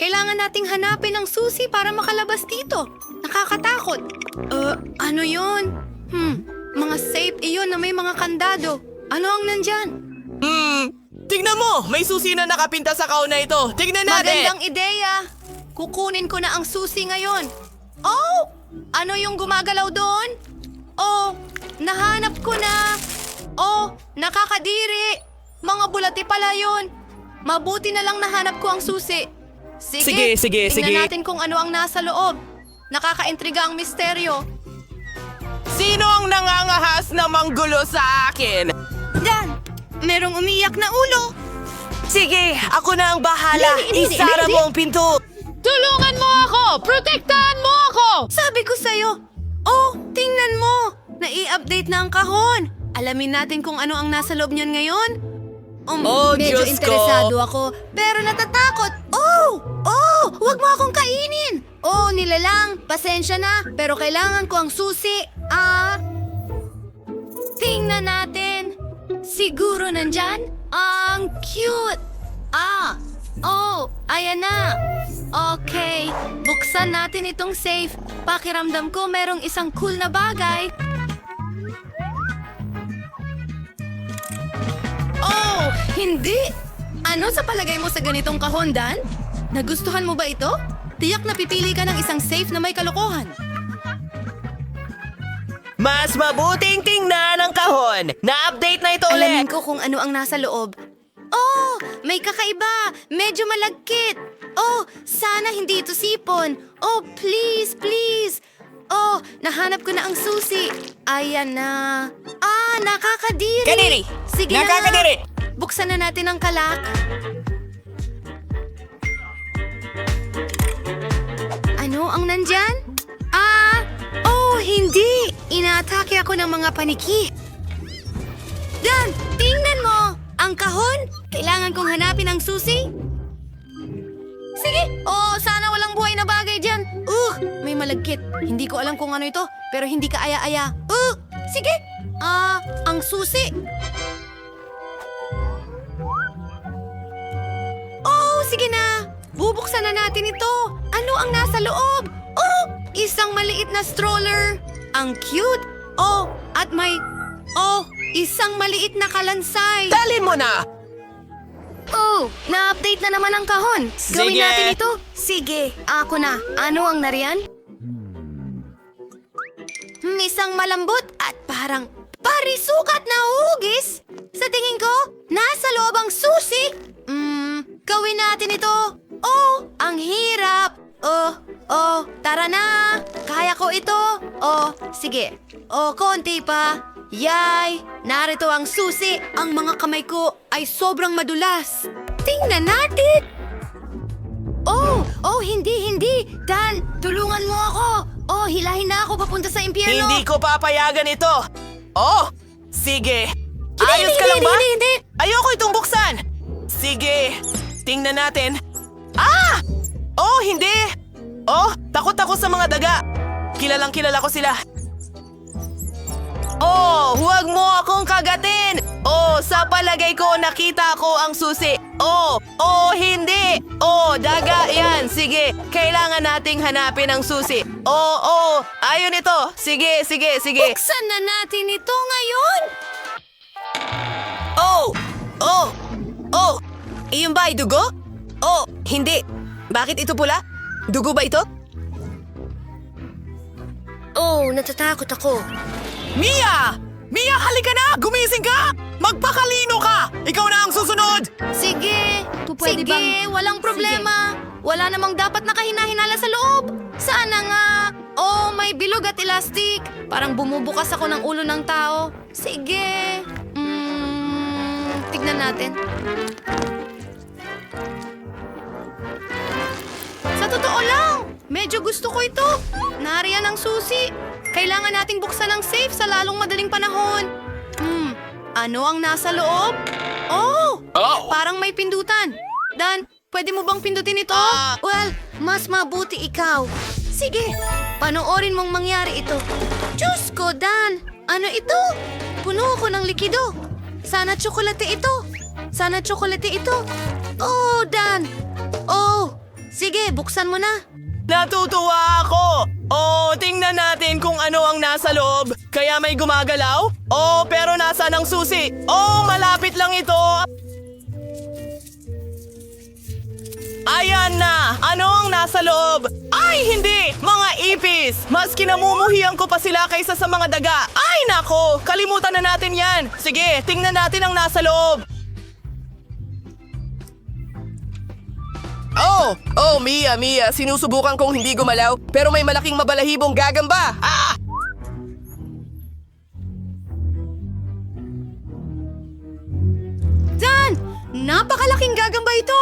Kailangan nating hanapin ang susi para makalabas dito. Nakakatakot. Ano yun? Mga safe iyon na may mga kandado. Ano ang nandyan? Tignan mo! May susi na nakapinta sa kahon na ito. Tignan natin! Magandang ideya. Kukunin ko na ang susi ngayon. Oh! Ano yung gumagalaw doon? Oh! Nahanap ko na! Oh! Nakakadiri! Mga bulati pala yun. Mabuti na lang nahanap ko ang susi. Sige. Tingnan natin kung ano ang nasa loob. Nakakaintriga ang misteryo. Sino ang nangangahas na manggulo sa akin? Dan! Merong umiyak na ulo. Sige, ako na ang bahala. Isara mo ang pinto. Tulungan mo ako! Protektahan mo ako! Sabi ko sa'yo. Oh, tingnan mo. Nai-update na ang kahon. Alamin natin kung ano ang nasa loob niyan ngayon. Oh, medyo Diyos ko. interesado ako, pero natatakot. Huwag mo akong kainin. Oh, nilalang. Pasensya na, pero kailangan ko ang susi. Tingnan natin. Siguro nandyan? Ang cute. Ayan na. Okay, buksan natin itong safe. Pakiramdam ko merong isang cool na bagay. Oh, hindi! Ano sa palagay mo sa ganitong kahon, Dan? Nagustuhan mo ba ito? Tiyak na pipili ka ng isang safe na may kalokohan. Mas mabuting tingnan ang kahon. Na-update na ito ulit. Alamin ko kung ano ang nasa loob. Oh, may kakaiba. Medyo malagkit. Oh, sana hindi ito sipon. Oh, please, please. Oh, nahanap ko na ang susi. Ayan na. Nakakadiri. Kadiri! Sige Nakakadiri! na. Buksan na natin ang kalak. Ano ang nandyan? Hindi. Inaatake ako ng mga paniki. Dan, tingnan mo. Ang kahon. Kailangan kong hanapin ang susi. Sige. Sana walang buhay na bagay dyan. May malagkit. Hindi ko alam kung ano ito, pero hindi ka aya-aya. Sige. Ang susi. Sige na. Bubuksan na natin ito. Ano ang nasa loob? Isang maliit na stroller. Ang cute. At may... isang maliit na kalansay. Dalhin mo na! Na-update na naman ang kahon. Gawin Sige. natin ito. Sige, ako na. Ano ang nariyan? Isang malambot at parang parisukat na hugis. Sa tingin ko, nasa loob ang susi. Gawin natin ito. Ang hirap. Tara na. Kaya ko ito. Sige. Konti pa. Yay! Narito ang susi. Ang mga kamay ko ay sobrang madulas. Tingnan natin. Hindi. Dan, tulungan mo ako. Hilahin na ako papunta sa impyerno. Hindi ko papayagan ito. Sige. Ayos ka lang ba? Hindi. Ayoko itong buksan. Sige. Tingnan natin. Hindi. Takot ako sa mga daga. Kilalang kilala ko sila. Huwag mo akong kagatin. Sa palagay ko nakita ko ang susi. Hindi. Daga yan. Sige, kailangan nating hanapin ang susi. Ayun ito. Sige. Buksan na natin ito ngayon. Iyon ba ay dugo? Hindi. Bakit ito pula? Dugo ba ito? Natatakot ako. Mia! Mia, halika na! Gumising ka! Magpakalino ka! Ikaw na ang susunod! Sige, walang problema. Wala namang dapat nakahinahinala sa loob. Sana nga. May bilog at elastic. Parang bumubukas ako ng ulo ng tao. Sige. Tignan natin. Sa totoo lang, medyo gusto ko ito. Nariyan ang susi. Kailangan nating buksan ang safe sa lalong madaling panahon. Ano ang nasa loob? Parang may pindutan. Dan, pwede mo bang pindutin ito? Well, mas mabuti ikaw. Sige, panoorin mong mangyari ito. Diyos ko, Dan! Ano ito? Puno ko ng likido. Sana tsokolate ito. Dan. Sige, Sige, buksan mo na. Natutuwa ako! Tingnan natin kung ano ang nasa loob. Kaya may gumagalaw? Pero nasaan ang susi? Malapit lang ito! Ayan na! Ano ang nasa loob? Ay, hindi! Mga ipis! Mas kinamumuhian ko pa sila kaysa sa mga daga. Ay, nako! Kalimutan na natin yan! Sige, tingnan natin ang nasa loob! Mia, sinusubukan kong hindi gumalaw, pero may malaking mabalahibong gagamba. Dan! Napakalaking gagamba ito!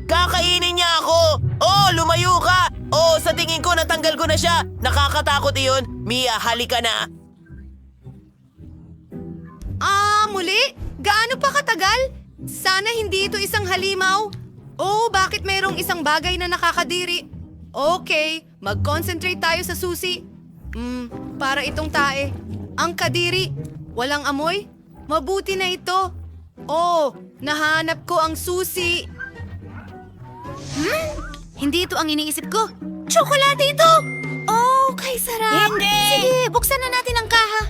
Kakainin niya ako! Lumayo ka! Sa tingin ko natanggal ko na siya. Nakakatakot iyon. Mia, halika na. Muli? Gaano pa katagal? Sana hindi ito isang halimaw. Bakit mayroong isang bagay na nakakadiri? Okay, mag-concentrate tayo sa susi. Para itong tae. Ang kadiri. Walang amoy? Mabuti na ito. Nahanap ko ang susi. Hindi ito ang iniisip ko. Tsokolate ito! Kay sarap. Hindi! Sige, buksan na natin ang kaha.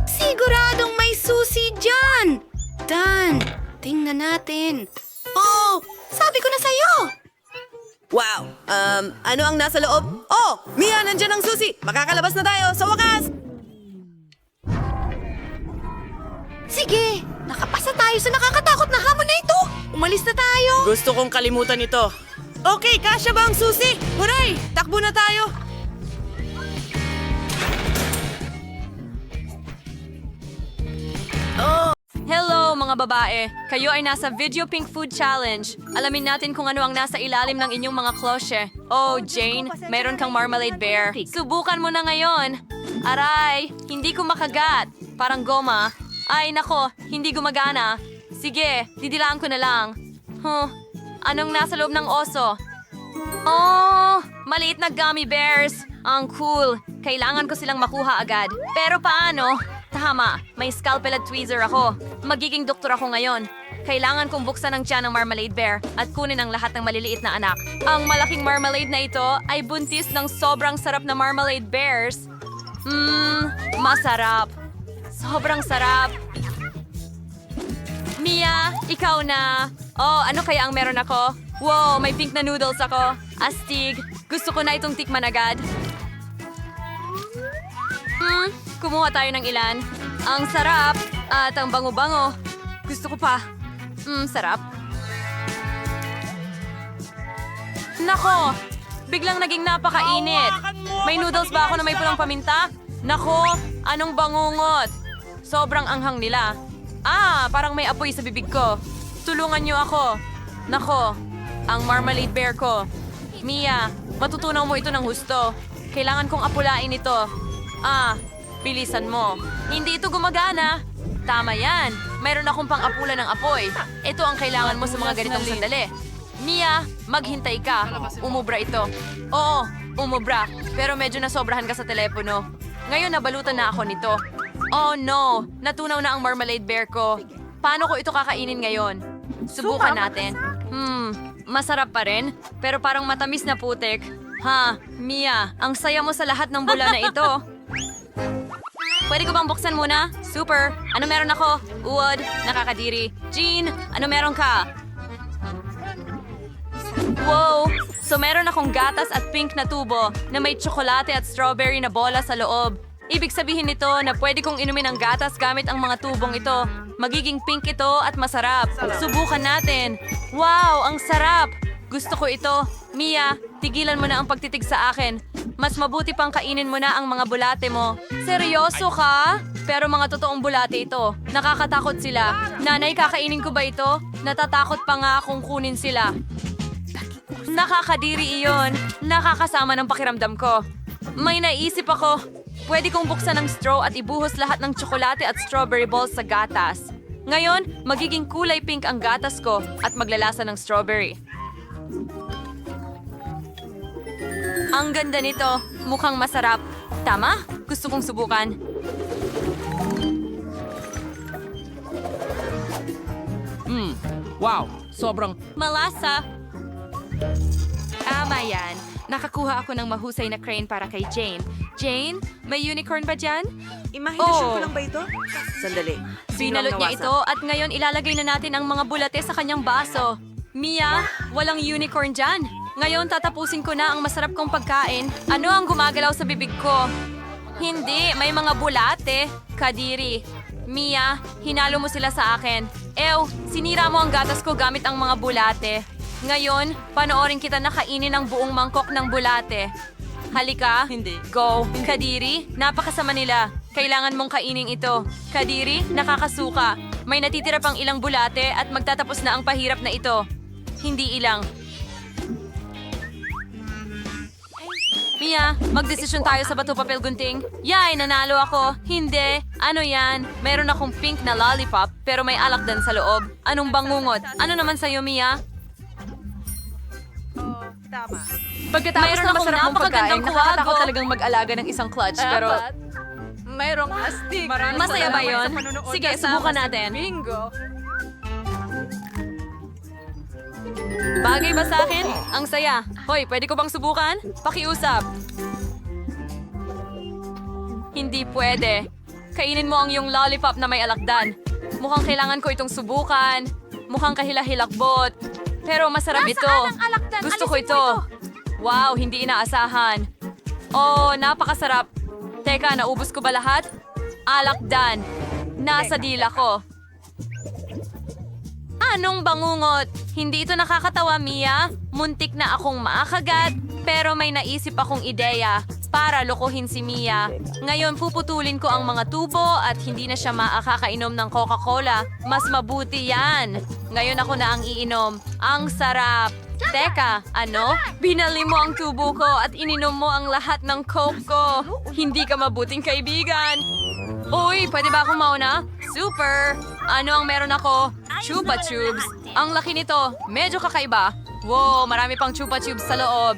Siguradong may susi dyan! Dan, tingnan natin. Sabi ko na sa'yo! Wow! Ano ang nasa loob? Mia, nandyan ang susi! Makakalabas na tayo sa wakas! Sige, nakapasa tayo sa nakakatakot na hamon na ito. Umalis na tayo. Gusto kong kalimutan ito. Okay, kasya ba ang susi? Huray! Takbo na tayo! Hello mga babae! Kayo ay nasa Video Pink Food Challenge. Alamin natin kung ano ang nasa ilalim ng inyong mga klosye. Jane, meron kang marmalade bear. Subukan mo na ngayon. Aray, hindi ko makagat. Parang goma. Ay nako, hindi gumagana. Sige, didilaan ko na lang. Anong nasa loob ng oso? Maliit na gummy bears. Ang cool. Kailangan ko silang makuha agad. Pero paano? Tama, may scalpel at tweezer ako. Magiging doktor ako ngayon. Kailangan kong buksan ang tiyan ng marmalade bear at kunin ang lahat ng maliliit na anak. Ang malaking marmalade na ito ay buntis ng sobrang sarap na marmalade bears. Masarap. Sobrang sarap. Mia, ikaw na. Ano kaya ang meron ako? Wow, may pink na noodles ako. Astig. Gusto ko na itong tikman agad. Kumuha tayo ng ilan. Ang sarap at ang bango-bango. Gusto ko pa. Sarap. Nako, biglang naging napakainit. May noodles ba ako na may pulang paminta? Nako, anong bangungot? Sobrang anghang nila. Parang may apoy sa bibig ko. Tulungan niyo ako. Nako, ang marmalade bear ko. Mia, matutunaw mo ito ng husto. Kailangan kong apulain ito. Bilisan mo. Hindi ito gumagana. Tama yan. Mayroon akong pang-apula ng apoy. Ito ang kailangan mo sa mga ganitong sandali. Mia, maghintay ka. Umubra ito. Oo, umubra. Pero medyo nasobrahan ka sa telepono. Ngayon nabalutan na ako nito. Oh no, natunaw na ang marmalade bear ko. Paano ko ito kakainin ngayon? Subukan natin. Masarap pa rin, pero parang matamis na putik. Mia, ang saya mo sa lahat ng bula na ito. Pwede ko bang buksan muna? Super! Ano meron ako? Uod, nakakadiri. Jean, ano meron ka? Wow! So meron akong gatas at pink na tubo na may tsokolate at strawberry na bola sa loob. Ibig sabihin nito na pwede kong inumin ang gatas gamit ang mga tubong ito. Magiging pink ito at masarap. Subukan natin. Wow, ang sarap! Gusto ko ito. Mia, tigilan mo na ang pagtitig sa akin. Mas mabuti pang kainin mo na ang mga bulate mo. Seryoso ka? Pero mga totoong bulate ito. Nakakatakot sila. Nanay, kakainin ko ba ito? Natatakot pa nga akong kunin sila. Nakakadiri iyon. Nakakasama ng pakiramdam ko. May naisip ako. Pwede kong buksan ang straw at ibuhos lahat ng tsokolate at strawberry balls sa gatas. Ngayon, magiging kulay pink ang gatas ko at maglalasa ng strawberry. Ang ganda nito. Mukhang masarap. Tama? Gusto kong subukan. Wow, sobrang... Malasa. Tama yan. Nakakuha ako ng mahusay na crane para kay Jane. Jane, may unicorn ba dyan? Imahinasyon ko lang ba ito? Sandali. Binalot niya ito at ngayon ilalagay na natin ang mga bulate sa kanyang baso. Mia, walang unicorn dyan. Ngayon tatapusin ko na ang masarap kong pagkain. Ano ang gumagalaw sa bibig ko? Hindi, may mga bulate. Kadiri. Mia, hinalo mo sila sa akin. Ew, sinira mo ang gatas ko gamit ang mga bulate. Ngayon, panoorin kita na kainin ang buong mangkok ng bulate. Halika. Hindi. Go. Kadiri, napakasama nila. Kailangan mong kainin ito. Kadiri, nakakasuka. May natitira pang ilang bulate at magtatapos na ang pahirap na ito. Hindi ilang. Mia, magdesisyon tayo sa bato papel gunting. Yay, nanalo ako. Hindi. Ano yan? Meron akong pink na lollipop pero may alakdan sa loob. Anong bangungot? Ano naman sa'yo, Mia? Pagkatapos Mayroon ng akong masarap mong napakagandang pagkain, nakakatakot kuwago. talagang mag-alaga ng isang clutch. Pero mayroong astig. Masaya ba yon? Sige, subukan natin. Bingo. Bagay ba sa akin? Ang saya. Hoy, pwede ko bang subukan? Pakiusap. Hindi pwede. Kainin mo ang iyong lollipop na may alakdan. Mukhang kailangan ko itong subukan. Mukhang kahila-hilakbot. Pero masarap ito. Gusto ko ito. Wow, hindi inaasahan. Oh, napakasarap. Teka, naubos ko ba lahat? Alakdan. Nasa dila ko. Anong bangungot? Hindi ito nakakatawa, Mia. Muntik na akong maakagat, pero may naisip akong ideya para lokohin si Mia. Ngayon puputulin ko ang mga tubo at hindi na siya makakainom ng Coca-Cola. Mas mabuti yan. Ngayon ako na ang iinom. Ang sarap. Teka, ano? Binali mo ang tubo ko at ininom mo ang lahat ng Coke ko. Hindi ka mabuting kaibigan. Uy, pwede ba akong mauna? Super! Ano ang meron ako? Chupa Tubes. Ang laki nito. Medyo kakaiba. Wow, marami pang Chupa Tubes sa loob.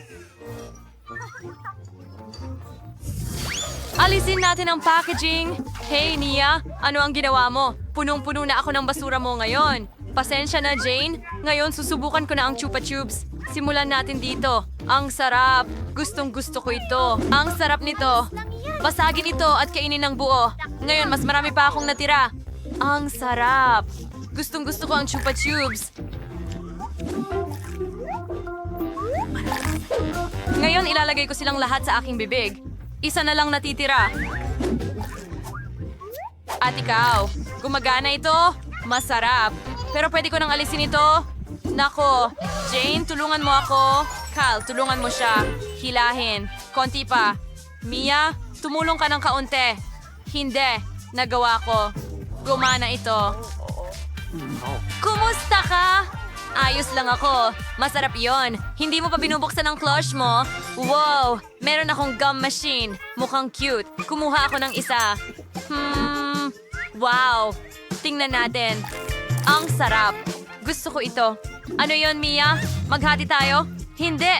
Alisin natin ang packaging. Hey, Nia, ano ang ginawa mo? Punong-puno na ako ng basura mo ngayon. Pasensya na, Jane. Ngayon, susubukan ko na ang Chupa Tubes. Simulan natin dito. Ang sarap. Gustong-gusto ko ito. Ang sarap nito. Basagin ito at kainin ng buo. Ngayon, mas marami pa akong natira. Ang sarap. Gustong-gusto ko ang Chupa Tubes. Ngayon, ilalagay ko silang lahat sa aking bibig. Isa na lang natitira. At ikaw, gumagana ito? Masarap. Pero pwede ko nang alisin ito? Nako, Jane, tulungan mo ako. Cal, tulungan mo siya. Hilahin. Konti pa. Mia, tumulong ka ng kaunti. Hindi. Nagawa ko. Gumana ito. Kumusta ka? Ayos lang ako. Masarap yon. Hindi mo pa binubuksan ang clutch mo? Wow! Meron akong gum machine. Mukhang cute. Kumuha ako ng isa. Wow! Tingnan natin. Ang sarap. Gusto ko ito. Ano yon, Mia? Maghati tayo? Hindi.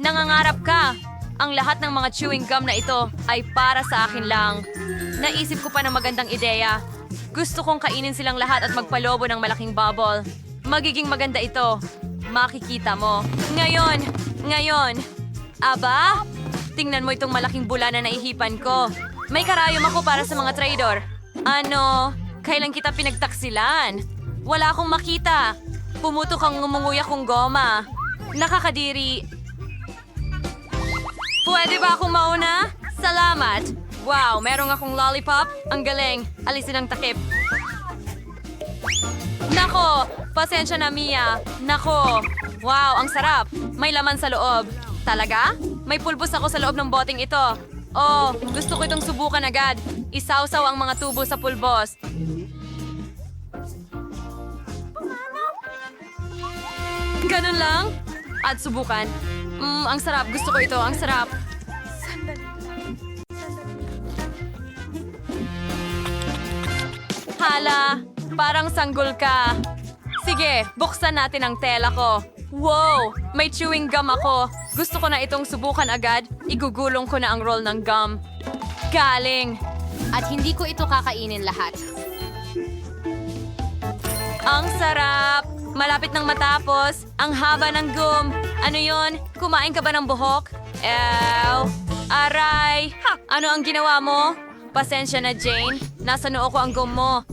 Nangangarap ka. Ang lahat ng mga chewing gum na ito ay para sa akin lang. Naisip ko pa ng magandang ideya. Gusto kong kainin silang lahat at magpalobo ng malaking bubble. Magiging maganda ito. Makikita mo. Ngayon. Aba? Tingnan mo itong malaking bula na naihipan ko. May karayom ako para sa mga traidor. Ano? Kailan kita pinagtaksilan? Wala akong makita. Pumutok ang ngumunguya kong goma. Nakakadiri. Pwede ba akong mauna? Salamat. Wow, merong akong lollipop. Ang galing. Alisin ang takip. Nako, pasensya na, Mia. Nako. Wow, ang sarap. May laman sa loob. Talaga? May pulbos ako sa loob ng boteng ito. Oh, gusto ko itong subukan agad. Isawsaw ang mga tubo sa pulbos. Ganun lang? At subukan. Ang sarap. Gusto ko ito. Ang sarap. Hala, parang sanggol ka. Sige, buksan natin ang tela ko. Wow, may chewing gum ako. Gusto ko na itong subukan agad. Igugulong ko na ang roll ng gum. Galing. At hindi ko ito kakainin lahat. Ang sarap. Malapit nang matapos. Ang haba ng gum. Ano yon? Kumain ka ba ng buhok? Ew. Aray. Ano ang ginawa mo? Pasensya na, Jane. Nasa noo ko ang gum mo.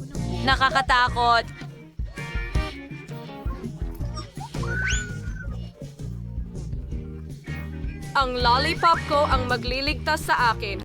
Nakakatakot. Ang lollipop ko ang magliligtas sa akin.